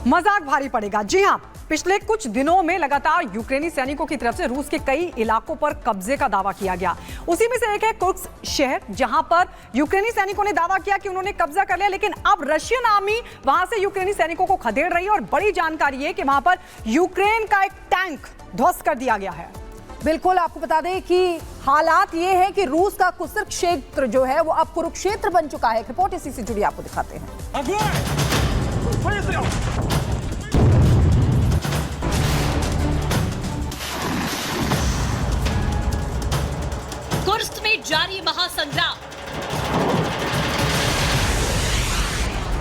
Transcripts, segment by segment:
मजाक भारी पड़ेगा। जी हां, पिछले कुछ दिनों में लगातार यूक्रेनी सैनिकों की तरफ से रूस के कई इलाकों पर कब्जे का दावा किया गया। उसी में से एक है कुर्स्क शहर, जहां पर यूक्रेनी सैनिकों ने दावा किया कि उन्होंने कब्जा कर लिया, लेकिन अब रशियन आर्मी वहां से यूक्रेनी सैनिकों को खदेड़ रही है और बड़ी जानकारी है कि वहां पर यूक्रेन का एक टैंक ध्वस्त कर दिया गया है। बिल्कुल, आपको बता दें कि हालात ये है कि रूस का कुर्स्क क्षेत्र जो है वो अब कुरुक्षेत्र बन चुका है। रिपोर्ट इसी से जुड़ी आपको दिखाते हैं। कुर्स्क में जारी महासंग्राम,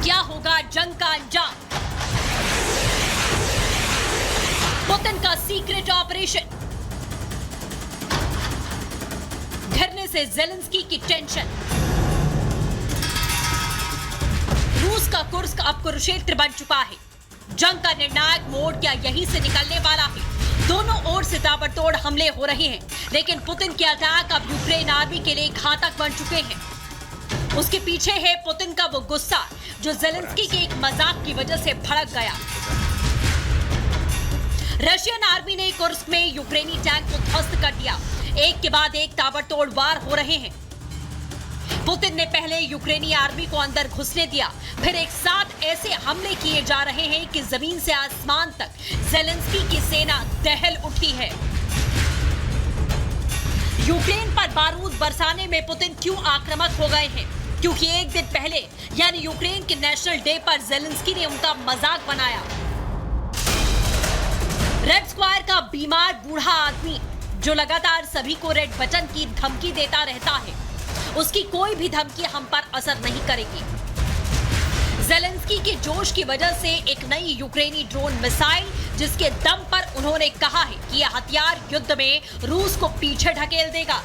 क्या होगा जंग का अंजाम? पुतिन का सीक्रेट ऑपरेशन, घिरने से जेलेंस्की की टेंशन। रूस का कुर्स्क अब कुरुक्षेत्र बन चुका है। जंग का निर्णायक मोड़ क्या यहीं से निकलने वाला है? दोनों ओर से ताबड़तोड़ हमले हो रहे हैं, लेकिन पुतिन के अटैक अब यूक्रेन आर्मी के लिए घातक बन चुके हैं। उसके पीछे है पुतिन का वो गुस्सा जो जेलेंस्की के एक मजाक की वजह से भड़क गया। रशियन आर्मी ने कुर्स्क में यूक्रेनी टैंक को ध्वस्त कर दिया। एक के बाद एक ताबड़तोड़ वार हो रहे हैं। पुतिन ने पहले यूक्रेनी आर्मी को अंदर घुसने दिया, फिर एक साथ ऐसे हमले किए जा रहे हैं कि जमीन से आसमान तक जेलेंस्की की सेना दहल उठी है। यूक्रेन पर बारूद बरसाने में पुतिन क्यों आक्रामक हो गए हैं? क्योंकि एक दिन पहले यानी यूक्रेन के नेशनल डे पर जेलेंस्की ने उनका मजाक बनाया। रेड स्क्वायर का बीमार बूढ़ा आदमी जो लगातार सभी को रेड बटन की धमकी देता रहता है, उसकी कोई भी धमकी हम पर असर नहीं करेगी। जेलेंस्की के जोश की वजह से एक नई यूक्रेनी ड्रोन मिसाइल, जिसके दम पर उन्होंने कहा है कि यह हथियार युद्ध में रूस को पीछे ढकेल देगा।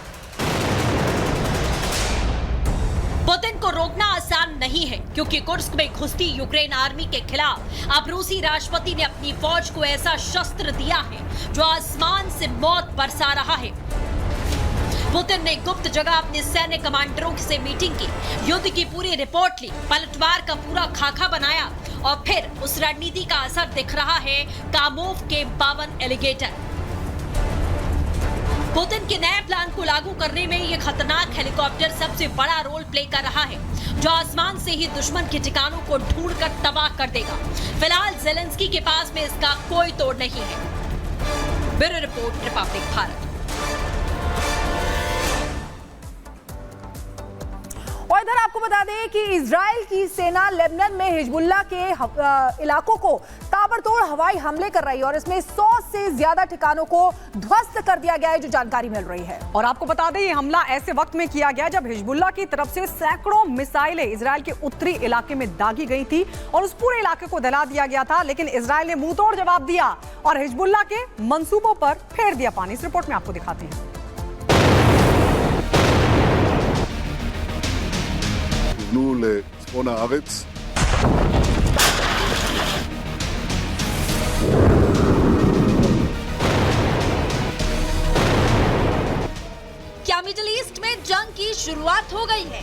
पुतिन को रोकना आसान नहीं है, क्योंकि कुर्स्क में घुसती यूक्रेन आर्मी के खिलाफ अब रूसी राष्ट्रपति ने अपनी फौज को ऐसा शस्त्र दिया है जो आसमान से मौत बरसा रहा है। पुतिन ने गुप्त जगह अपने सैन्य कमांडरों से मीटिंग की, युद्ध की पूरी रिपोर्ट ली, पलटवार का पूरा खाका बनाया और फिर उस रणनीति का असर दिख रहा है कामोव के 52 एलिगेटर। पुतिन के नए प्लान को लागू करने में यह खतरनाक हेलीकॉप्टर सबसे बड़ा रोल प्ले कर रहा है, जो आसमान से ही दुश्मन के ठिकानों को ढूंढकर तबाह कर देगा। फिलहाल जेलेंस्की के पास में इसका कोई तोड़ नहीं है। Bureau report, Republic Bharat. और इधर आपको बता दें कि इजराइल की सेना लेबनान में हिजबुल्लाह के इलाकों को ताबड़तोड़ हवाई हमले कर रही है और इसमें 100 से ज्यादा ठिकानों को ध्वस्त कर दिया गया है, जो जानकारी मिल रही है। और आपको बता दें, ये हमला ऐसे वक्त में किया गया जब हिजबुल्लाह की तरफ से सैकड़ों मिसाइलें इजराइल के उत्तरी इलाके में दागी गई थी और उस पूरे इलाके को दहला दिया गया था, लेकिन इजराइल ने मुंहतोड़ जवाब दिया और हिजबुल्लाह के मंसूबों पर फेर दिया पानी। इस रिपोर्ट में आपको दिखाते हैं। לצפון הארץ. क्या मिडिल ईस्ट में जंग की शुरुआत हो गई है?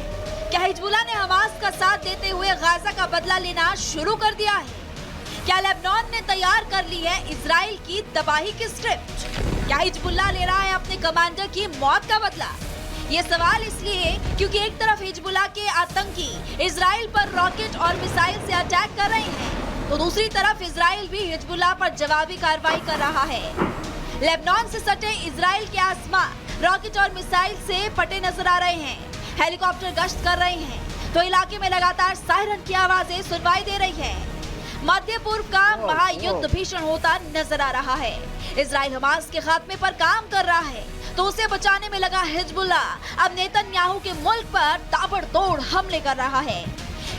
क्या हिजबुल्लाह ने हमास का साथ देते हुए गाजा का बदला लेना शुरू कर दिया है? क्या लेबनान ने तैयार कर ली है इजराइल की तबाही की स्क्रिप्ट? क्या हिजबुल्लाह ले रहा है अपने कमांडर की मौत का बदला? ये सवाल इसलिए क्योंकि एक तरफ हिजबुल्लाह के आतंकी इजराइल पर रॉकेट और मिसाइल से अटैक कर रहे हैं, तो दूसरी तरफ इजराइल भी हिजबुल्लाह पर जवाबी कार्रवाई कर रहा है। लेबनान से सटे इजराइल के आसमान रॉकेट और मिसाइल से फटे नजर आ रहे हैं। हेलीकॉप्टर गश्त कर रहे हैं, तो इलाके में लगातार सायरन की आवाजें सुनवाई दे रही है। मध्य पूर्व का महायुद्ध भीषण होता नजर आ रहा है। इजराइल हमास के खात्मे पर काम कर रहा है, तो उसे बचाने में लगा हिजबुल्लाह अब नेतन्याहू के मुल्क पर ताबड़तोड़ हमले कर रहा है।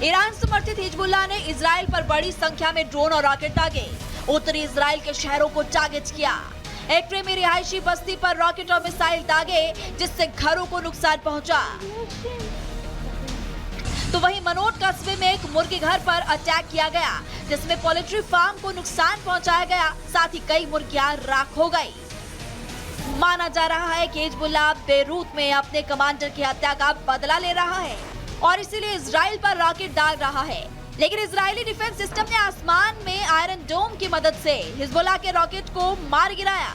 ईरान समर्थित हिजबुल्लाह ने इजराइल पर बड़ी संख्या में ड्रोन और रॉकेट दागे, उत्तरी इजराइल के शहरों को टारगेट किया। एक्रे में रिहायशी बस्ती पर रॉकेट और मिसाइल दागे, जिससे घरों को नुकसान पहुंचा। तो वहीं मनोट कस्बे में एक मुर्गी घर पर अटैक किया गया, जिसमें पोल्ट्री फार्म को नुकसान पहुंचाया गया, साथ ही कई मुर्गियां राख हो गई। माना जा रहा है कि हिजबुल्लाह बेरूत में अपने कमांडर की हत्या का बदला ले रहा है और इसीलिए इजराइल पर रॉकेट डाल रहा है। लेकिन इजरायली डिफेंस सिस्टम ने आसमान में आए आयरन डोम की मदद से हिजबुल्लाह के रॉकेट को मार गिराया।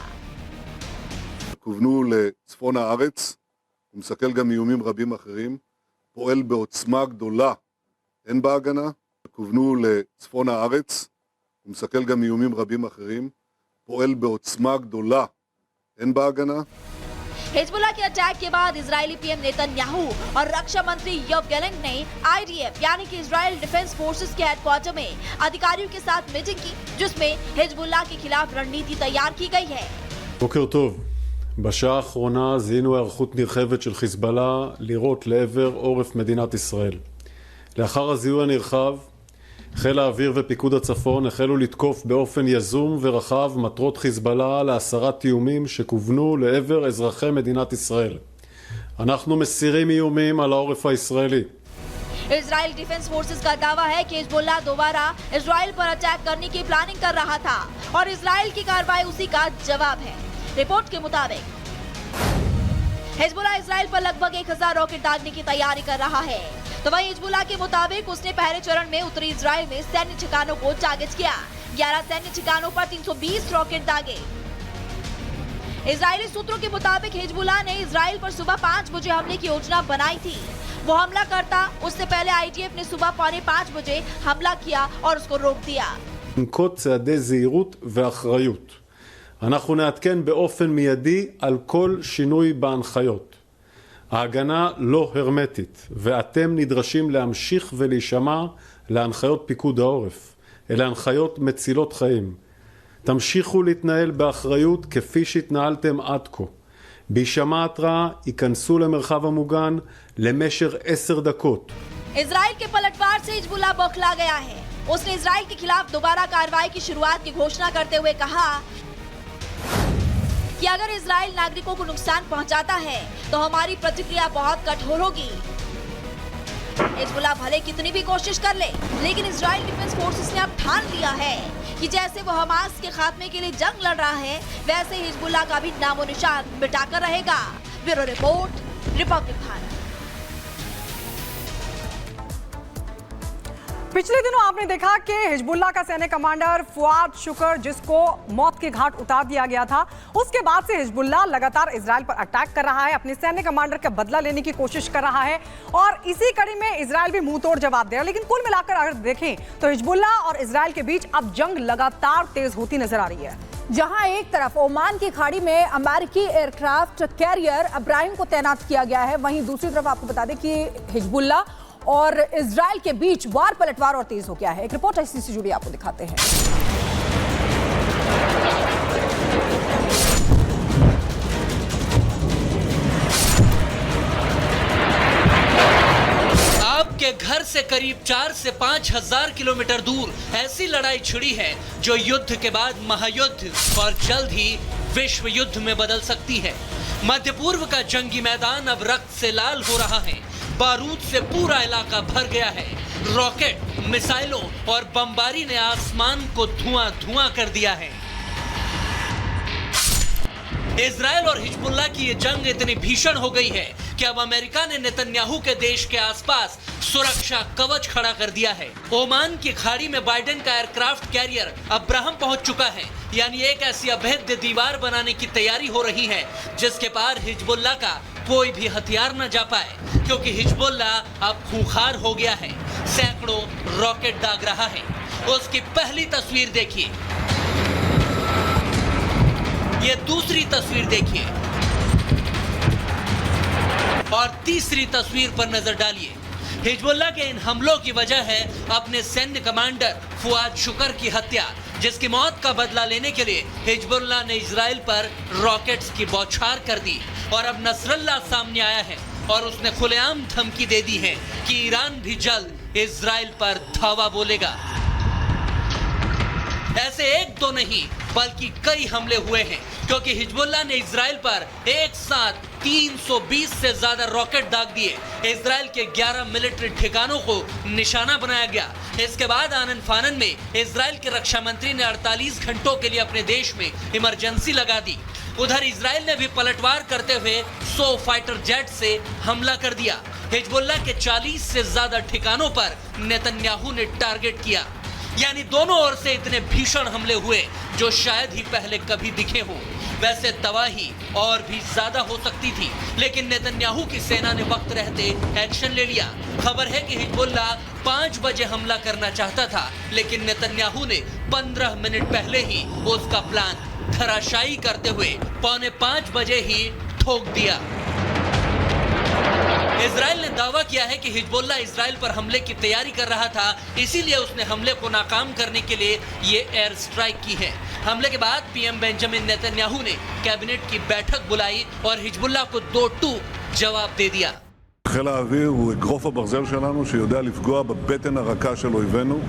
כוונו לצפון הארץ, הוא מסכל גם איומים רבים אחרים, פועל בעוצמה גדולה, אין בהגנה, כוונו לצפון הארץ, הוא מסכל גם איומים רבים אחרים, פועל בעוצמה גדולה, אין בהגנה. हिजबुल्लाह के अटैक के बाद इजरायली पीएम नेतन्याहू और रक्षा मंत्री योव गैलेंट ने आईडीएफ यानी कि इजराइल डिफेंस फोर्सेस के हेडक्वार्टर में अधिकारियों के साथ मीटिंग की, जिसमें हिजबुल्लाह के खिलाफ रणनीति तैयार की गई है। בוקר טוב. בשעה האחרונה זיהינו היערכות נרחבת של חיזבאללה לירות לעבר עורף מדינת ישראל. לאחר הזיהוי הנרחב, חיל האוויר ופיקוד הצפון החלו לתקוף באופן יזום ורחב מטרות חיזבאללה להסרת איומים שכוונו לעבר אזרחי מדינת ישראל. אנחנו מסירים איומים על העורף הישראלי. इजराइल डिफेंस फोर्सेस का दावा है कि हिजबुल्लाह दोबारा इजराइल पर अटैक करने की प्लानिंग कर रहा था और इजराइल की कार्रवाई उसी का जवाब है। रिपोर्ट के मुताबिक हिजबुल्लाह इजराइल पर लगभग 1000 रॉकेट दागने की तैयारी कर रहा है। तो वहीं हिजबुल्लाह के मुताबिक उसने पहले चरण में उत्तरी इजराइल में सैन्य ठिकानों को टारगेट किया। 11 सैन्य ठिकानों पर 320 रॉकेट दागे। इजरायली सूत्रों के मुताबिक हिजबुल्लाह ने इजराइल पर सुबह 5 बजे हमले की योजना बनाई थी। वो हमला करता उससे पहले आईडीएफ ने सुबह 4:45 बजे हमला किया और उसको रोक दिया। ננקוט צעדי זהירות ואחריות. אנחנו נעדכן באופן מיידי על כל שינוי בהנחיות. ההגנה לא הרמטית, ואתם נדרשים להמשיך ולהישמע להנחיות פיקוד העורף. אלה הנחיות מצילות חיים. תמשיכו להתנהל באחריות כפי שהתנהלתם עד כה. בהישמע התראה ייכנסו למרחב המוגן למשך 10 דקות. इजराइल के पलटवार से हिजबुल्लाह बौखला गया है। उसने इजराइल के खिलाफ दोबारा कार्रवाई की शुरुआत की घोषणा करते हुए कहा कि अगर इजराइल नागरिकों को नुकसान पहुंचाता है तो हमारी प्रतिक्रिया बहुत कठोर होगी। हिजबुल्लाह भले कितनी भी कोशिश कर ले, लेकिन इजराइल डिफेंस फोर्सेस ने अब ठान लिया है कि जैसे वो हमास के खात्मे के लिए जंग लड़ रहा है, वैसे हिजबुल्लाह का भी नामो निशान मिटाकर रहेगा। Bureau report, Republic Bharat. पिछले दिनों आपने देखा कि हिजबुल्लाह का सैन्य कमांडर फुआद शुक्र, जिसको मौत के घाट उतार दिया गया था, उसके बाद से हिजबुल्लाह लगातार इजराइल पर अटैक कर रहा है, अपने सैन्य कमांडर का बदला लेने की कोशिश कर रहा है और इसी कड़ी में इजराइल भी मुंह तोड़ जवाब दे रहा है। लेकिन कुल मिलाकर अगर देखें तो हिजबुल्लाह और इजराइल के बीच अब जंग लगातार तेज होती नजर आ रही है। जहां एक तरफ ओमान की खाड़ी में अमेरिकी एयरक्राफ्ट कैरियर अब्राहिम को तैनात किया गया है, वहीं दूसरी तरफ आपको बता दें कि हिजबुल्लाह और इजराइल के बीच वार पलटवार और तेज हो गया है। एक रिपोर्ट इसी से जुड़ी आपको दिखाते हैं। आपके घर से करीब 4 से 5 हजार किलोमीटर दूर ऐसी लड़ाई छिड़ी है जो युद्ध के बाद महायुद्ध और जल्द ही विश्व युद्ध में बदल सकती है। मध्य पूर्व का जंगी मैदान अब रक्त से लाल हो रहा है। बारूद से पूरा इलाका भर गया है। रॉकेट, मिसाइलों और बमबारी ने आसमान को धुआं कर दिया है। इजराइल और हिजबुल्लाह की ये जंग इतनी भीषण हो गई है कि अब अमेरिका ने नेतन्याहू के देश के आसपास सुरक्षा कवच खड़ा कर दिया है। ओमान की खाड़ी में बाइडेन का एयरक्राफ्ट कैरियर अब्राहम पहुंच चुका है, यानी एक ऐसी अभेद्य दीवार बनाने की तैयारी हो रही है जिसके पार हिजबुल्लाह का कोई भी हथियार न जा पाए, क्योंकि हिजबुल्लाह अब खूंखार हो गया है। सैकड़ों रॉकेट दाग रहा है। उसकी पहली तस्वीर देखिए, ये दूसरी तस्वीर देखिए और तीसरी तस्वीर पर नजर डालिए। हिजबुल्लाह के इन हमलों की वजह है अपने सैन्य कमांडर फुआद शुक्र की हत्या, जिसकी मौत का बदला लेने के लिए हिजबुल्लाह ने इजराइल पर रॉकेट्स की बौछार कर दी। और अब नसरल्लाह सामने आया है और उसने खुलेआम धमकी दे दी है कि ईरान भी जल्द इजराइल पर धावा बोलेगा। ऐसे एक दो नहीं बल्कि कई हमले हुए हैं, क्योंकि हिजबुल्लाह ने इजराइल पर एक साथ 320 से ज्यादा रॉकेट दाग दिए। इजराइल के 11 मिलिट्री ठिकानों को निशाना बनाया गया। इसके बाद आनन फानन में इजराइल के रक्षा मंत्री ने 48 घंटों के लिए अपने देश में इमरजेंसी लगा दी। उधर इजराइल ने भी पलटवार करते हुए 100 फाइटर जेट से हमला कर दिया। हिजबुल्लाह के 40 से ज्यादा ठिकानों पर नेतन्याहू ने टारगेट किया। यानी दोनों ओर से इतने भीषण हमले हुए जो शायद ही पहले कभी दिखे हों। वैसे तबाही और भी ज्यादा हो सकती थी, लेकिन नेतन्याहू की सेना ने वक्त रहते एक्शन ले लिया। खबर है कि हिजबुल्ला 5 बजे हमला करना चाहता था, लेकिन नेतन्याहू ने 15 मिनट पहले ही उसका प्लान धराशायी करते हुए 4:45 बजे ही ठोक दिया। इजराइल ने दावा किया है कि हिजबुल्ला इजराइल पर हमले की तैयारी कर रहा था, इसीलिए उसने हमले को नाकाम करने के लिए ये एयर स्ट्राइक की है। हमले के बाद पीएम बेंजामिन नेतन्याहू ने कैबिनेट की बैठक बुलाई और हिजबुल्ला को 2 जवाब दे दिया। חיל האוויר הוא אגרוף הברזל שלנו שיודע לפגוע בבטן הרכה של אויבינו.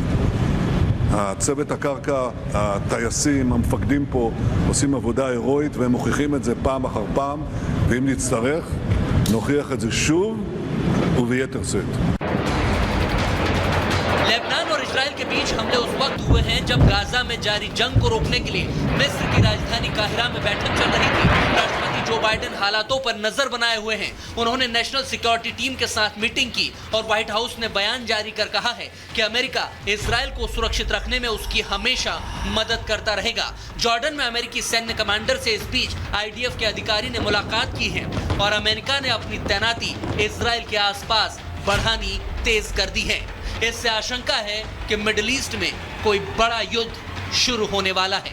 הצוות הקרקע, הטייסים, המפקדים פה עושים עבודה הירואית והם מוכיחים את זה פעם אחר פעם, ואם נצטרך נוכיח את זה שוב וביתר שאת. लेबनान और इजराइल के बीच हमले उस वक्त हुए हैं जब गाजा में जारी जंग को रोकने के लिए मिस्र की राजधानी काहिरा में बैठक चल रही थी। राष्ट्रपति जो बाइडेन हालातों पर नजर बनाए हुए हैं। उन्होंने नेशनल सिक्योरिटी टीम के साथ मीटिंग की और व्हाइट हाउस ने बयान जारी कर कहा है कि अमेरिका इजराइल को सुरक्षित रखने में उसकी हमेशा मदद करता रहेगा। जॉर्डन में अमेरिकी सैन्य कमांडर से इस बीच आईडीएफ के अधिकारी ने मुलाकात की है और अमेरिका ने अपनी तैनाती इजराइल के आसपास बढ़ानी तेज कर दी है। इससे आशंका है कि मिडिल ईस्ट में कोई बड़ा युद्ध शुरू होने वाला है।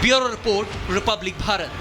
Bureau report, Republic Bharat.